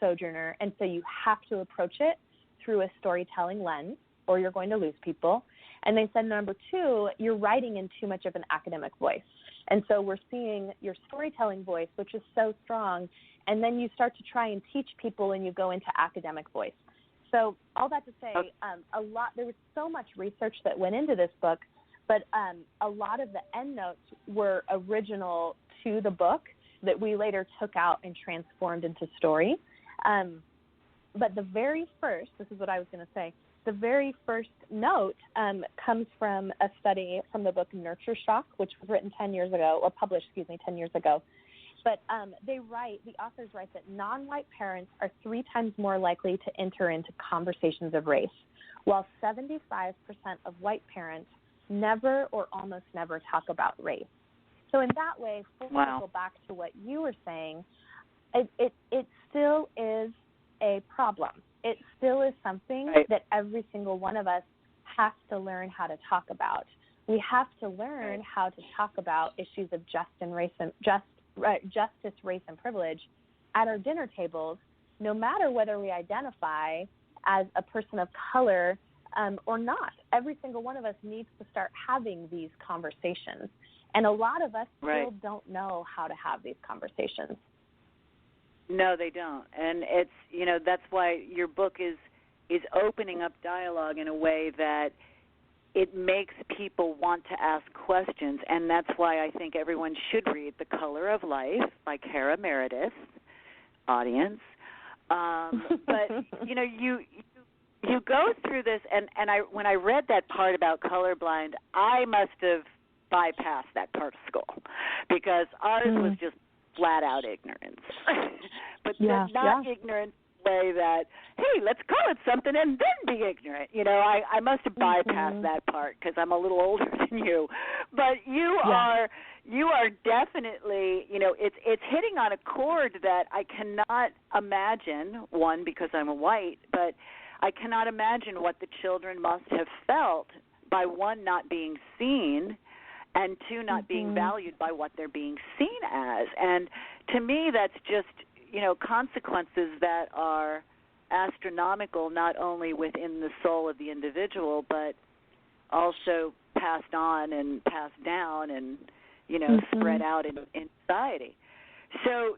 sojourner, and so you have to approach it through a storytelling lens or you're going to lose people. And they said, number two, you're writing in too much of an academic voice. And so we're seeing your storytelling voice, which is so strong, and then you start to try and teach people and you go into academic voice. So all that to say, there was so much research that went into this book, but a lot of the endnotes were original to the book that we later took out and transformed into story. But the very first, this is what I was going to say, the very first note comes from a study from the book Nurture Shock, which was written 10 years ago, or published, 10 years ago. But the authors write that non-white parents are 3 times more likely to enter into conversations of race, while 75% of white parents never or almost never talk about race. So in that way, full circle back to what you were saying, it still is a problem. It still is something that every single one of us has to learn how to talk about. We have to learn how to talk about issues of justice, race, and privilege at our dinner tables, no matter whether we identify as a person of color or not. Every single one of us needs to start having these conversations. And a lot of us still don't know how to have these conversations. No, they don't. And it's, that's why your book is opening up dialogue in a way that it makes people want to ask questions. And that's why I think everyone should read The Color of Life by Cara Meredith, audience. But, you go through this, and when I read that part about colorblind, I must have bypassed that part of school because ours was just flat out ignorance. But not ignorance in the way that, hey, let's call it something and then be ignorant. I must have bypassed that part because I'm a little older than you. But you are definitely, it's hitting on a chord that I cannot imagine, one, because I'm a white, but I cannot imagine what the children must have felt by, one, not being seen, and two, not being valued by what they're being seen as. And to me, that's just, consequences that are astronomical, not only within the soul of the individual, but also passed on and passed down and, spread out in society. So,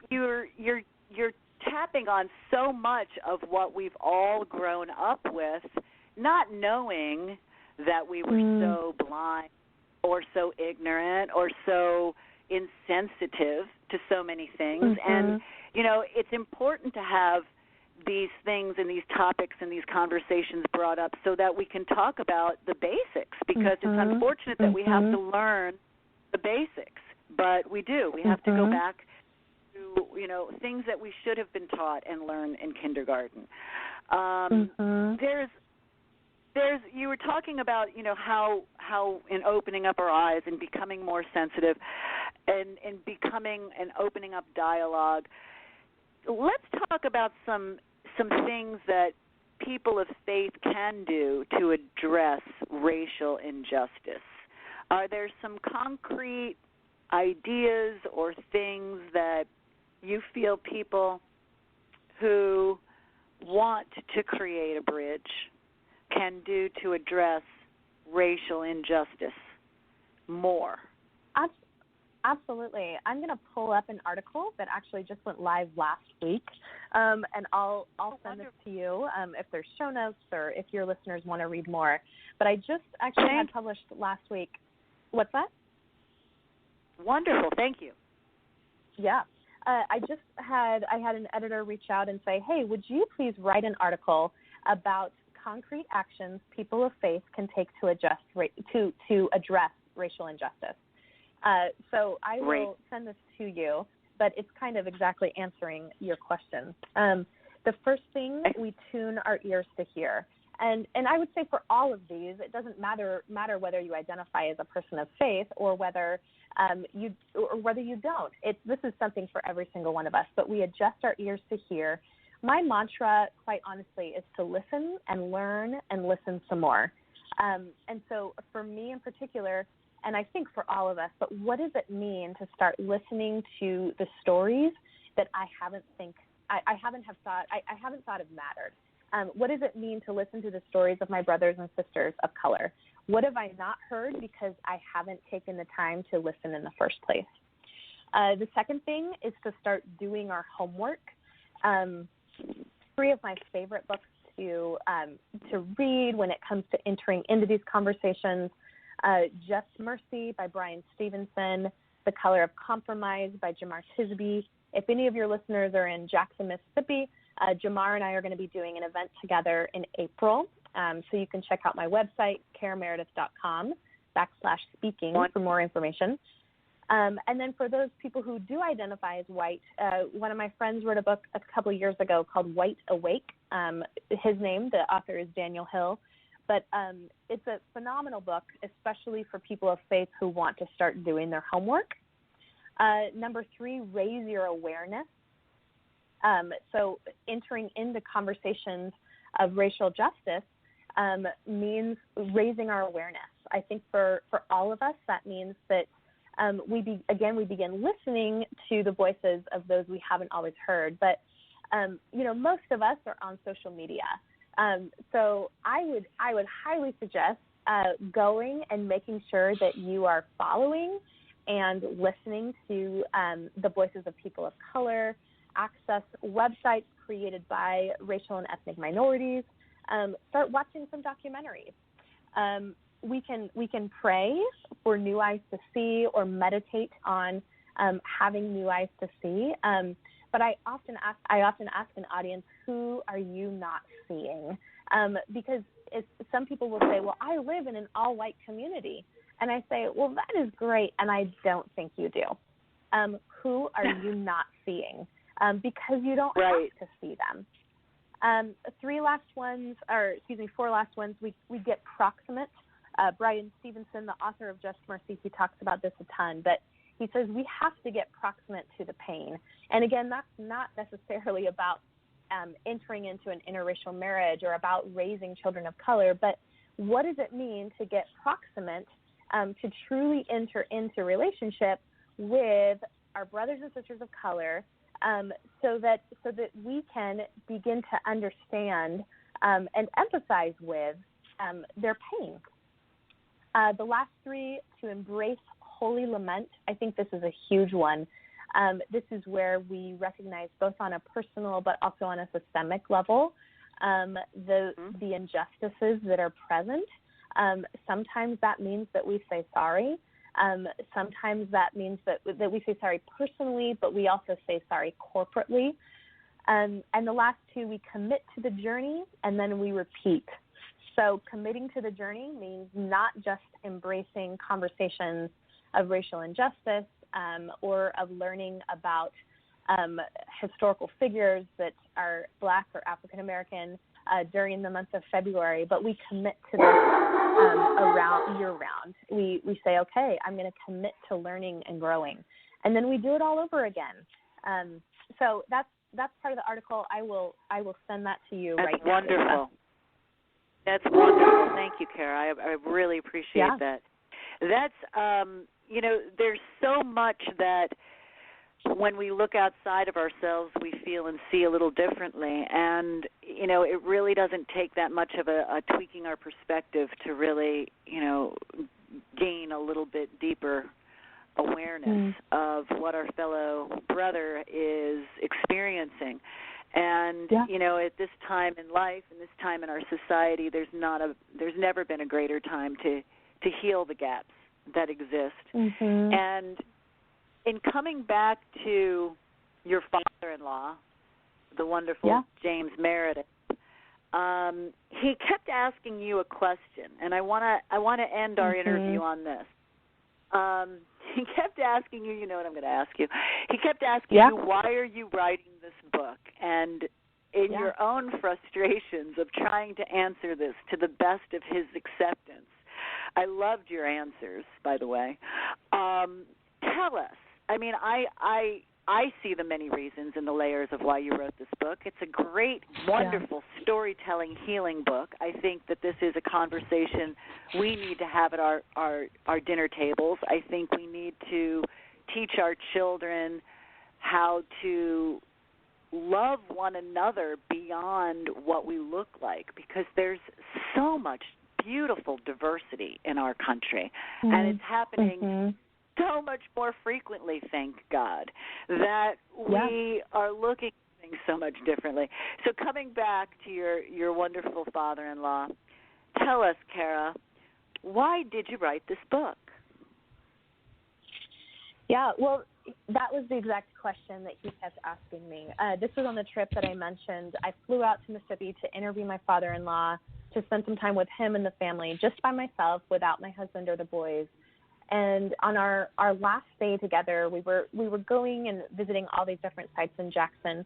you're tapping on so much of what we've all grown up with, not knowing that we were so blind or so ignorant or so insensitive to so many things. And, it's important to have these things and these topics and these conversations brought up so that we can talk about the basics, because it's unfortunate that we have to learn the basics, but we do. We have to go back to, things that we should have been taught and learned in kindergarten. There's you were talking about, how in opening up our eyes and becoming more sensitive and becoming and opening up dialogue. Let's talk about some things that people of faith can do to address racial injustice. Are there some concrete ideas or things that you feel people who want to create a bridge can do to address racial injustice more? Absolutely. I'm going to pull up an article that actually just went live last week, and I'll send this to you if there's show notes or if your listeners want to read more. But I just actually had published last week. What's that? Wonderful. Thank you. Yeah. I had an editor reach out and say, hey, would you please write an article about concrete actions people of faith can take to address racial injustice. So I will send this to you, but it's kind of exactly answering your question. The first thing, we tune our ears to hear. And I would say for all of these, it doesn't matter whether you identify as a person of faith or whether you don't. This is something for every single one of us, but we adjust our ears to hear. My mantra, quite honestly, is to listen and learn and listen some more. And so for me in particular, and I think for all of us, but what does it mean to start listening to the stories that I haven't I haven't thought of mattered. What does it mean to listen to the stories of my brothers and sisters of color? What have I not heard because I haven't taken the time to listen in the first place? The second thing is to start doing our homework. Three of my favorite books to read when it comes to entering into these conversations: Just Mercy by Brian Stevenson, The Color of Compromise by Jamar Tisby. If any of your listeners are in Jackson, Mississippi, Jamar and I are going to be doing an event together in April. So you can check out my website, carameredith.com/speaking for more information. And then for those people who do identify as white, one of my friends wrote a book a couple of years ago called White Awake. His name, the author, is Daniel Hill. But it's a phenomenal book, especially for people of faith who want to start doing their homework. Number 3, raise your awareness. So entering into conversations of racial justice means raising our awareness. I think for all of us, that means that we begin listening to the voices of those we haven't always heard. But, most of us are on social media. So I would highly suggest going and making sure that you are following and listening to the voices of people of color, access websites created by racial and ethnic minorities, start watching some documentaries. We can pray for new eyes to see or meditate on having new eyes to see. But I often ask an audience, who are you not seeing? Because some people will say, well, I live in an all-white community. And I say, well, that is great, and I don't think you do. Who are you not seeing? Because you don't have to see them. 4 last ones, we get proximate. Brian Stevenson, the author of Just Mercy, he talks about this a ton, but he says we have to get proximate to the pain. And again, that's not necessarily about entering into an interracial marriage or about raising children of color, but what does it mean to get proximate to truly enter into relationship with our brothers and sisters of color, so that we can begin to understand and empathize with their pain. The last 3, to embrace holy lament. I think this is a huge one. This is where we recognize both on a personal but also on a systemic level the injustices that are present. Sometimes that means that we say sorry. Sometimes that means that we say sorry personally, but we also say sorry corporately. And the last 2, we commit to the journey and then we repeat. So committing to the journey means not just embracing conversations of racial injustice or of learning about historical figures that are Black or African American during the month of February, but we commit to this around year-round. We say, okay, I'm going to commit to learning and growing, and then we do it all over again. So that's part of the article. I will send that to you right now. That's wonderful. That's wonderful. Thank you, Cara. I really appreciate that. That's there's so much that when we look outside of ourselves, we feel and see a little differently. And, it really doesn't take that much of a tweaking our perspective to really, gain a little bit deeper awareness of what our fellow brother is experiencing. And, at this time in life and this time in our society, there's never been a greater time to heal the gaps that exist. And in coming back to your father-in-law, the wonderful James Meredith, he kept asking you a question, and I want to end our interview on this. He kept asking you, you know what I'm going to ask you. He kept asking you, why are you writing this book? And in your own frustrations of trying to answer this to the best of his acceptance, I loved your answers, by the way. Tell us. I mean, I see the many reasons and the layers of why you wrote this book. It's a great, wonderful storytelling, healing book. I think that this is a conversation we need to have at our dinner tables. I think we need to teach our children how to love one another beyond what we look like, because there's so much beautiful diversity in our country, and it's happening so much more frequently, thank God, that we are looking at things so much differently. So coming back to your wonderful father-in-law, tell us, Cara, why did you write this book? Yeah, well, that was the exact question that he kept asking me. This was on the trip that I mentioned. I flew out to Mississippi to interview my father-in-law, to spend some time with him and the family, just by myself, without my husband or the boys. And on our last day together, we were going and visiting all these different sites in Jackson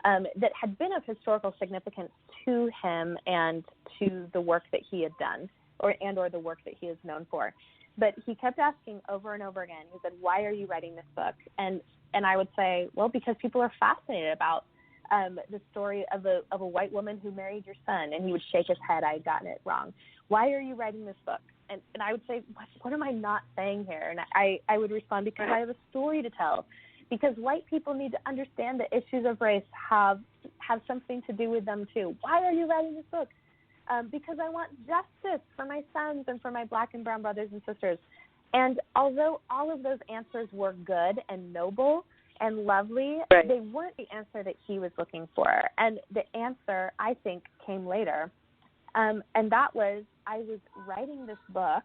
that had been of historical significance to him and to the work that he had done, or the work that he is known for. But he kept asking over and over again. He said, "Why are you writing this book?" And I would say, "Well, because people are fascinated about the story of a white woman who married your son." And he would shake his head. I had gotten it wrong. "Why are you writing this book?" And I would say, what am I not saying here? And I would respond, "Because I have a story to tell. Because white people need to understand the issues of race have something to do with them too. Why are you writing this book?" Because I want justice for my sons and for my black and brown brothers and sisters. And although all of those answers were good and noble and lovely, they weren't the answer that he was looking for. And the answer, I think, came later. And that was, I was writing this book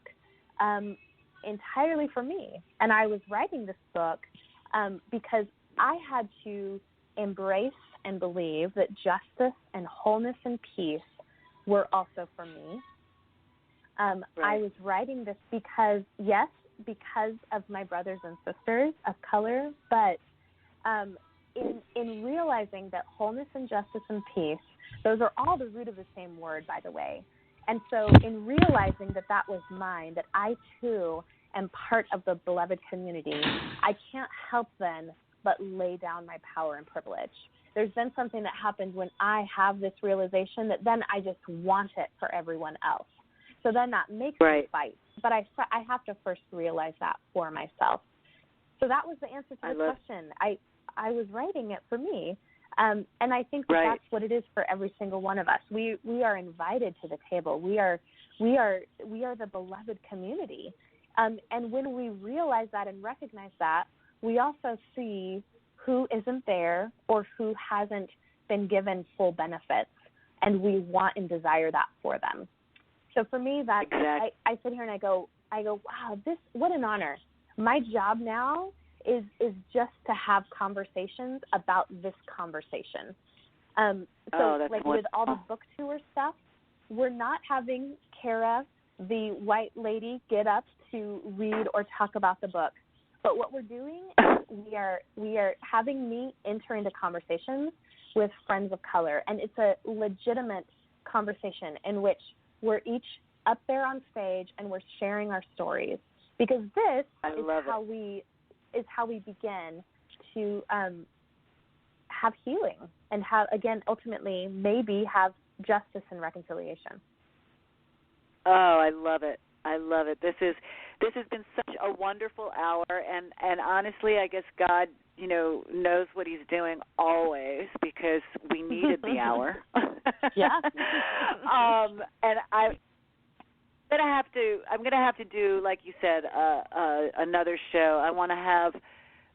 entirely for me. And I was writing this book because I had to embrace and believe that justice and wholeness and peace were also for me. I was writing this because of my brothers and sisters of color, but in realizing that wholeness and justice and peace, those are all the root of the same word, by the way. And so in realizing that that was mine, that I too am part of the beloved community, I can't help then but lay down my power and privilege. There's then something that happens when I have this realization that then I just want it for everyone else. So then that makes me fight. But I have to first realize that for myself. So that was the answer to the question. I was writing it for me. And I think that's what it is for every single one of us. We are invited to the table. We are the beloved community. And when we realize that and recognize that, we also see who isn't there or who hasn't been given full benefits, and we want and desire that for them. So for me, that I sit here and I go, wow, what an honor. My job now is just to have conversations about this conversation. With all the book tour stuff, we're not having Cara, the white lady, get up to read or talk about the book. But what we're doing is we are having me enter into conversations with friends of color, and it's a legitimate conversation in which we're each up there on stage and we're sharing our stories, because this is how we begin to have healing and have, again, ultimately maybe have justice and reconciliation. Oh, I love it. I love it. This has been such a wonderful hour, and honestly, I guess God, knows what He's doing always, because we needed the hour. Yeah. And I'm gonna have to do, like you said, another show. I want to have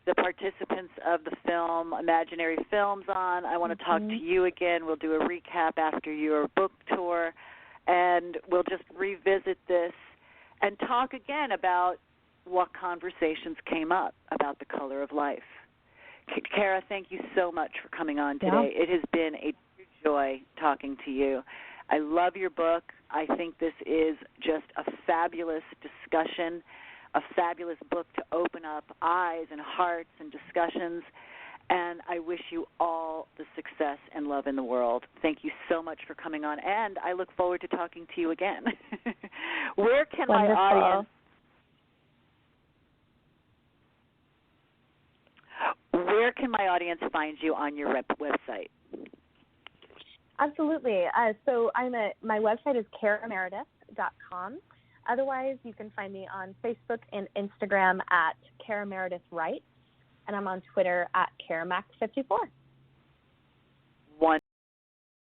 the participants of the film Imaginary Films on. I want to talk to you again. We'll do a recap after your book tour, and we'll just revisit this and talk again about what conversations came up about the color of life. Cara, thank you so much for coming on today. Yeah. It has been a joy talking to you. I love your book. I think this is just a fabulous discussion, a fabulous book to open up eyes and hearts and discussions, and I wish you all the success and love in the world. Thank you so much for coming on, and I look forward to talking to you again. Where can my audience find you on your website? Absolutely. So my website is carameredith.com. Otherwise, you can find me on Facebook and Instagram at Cara Meredith Wright, and I'm on Twitter at CaraMac54. one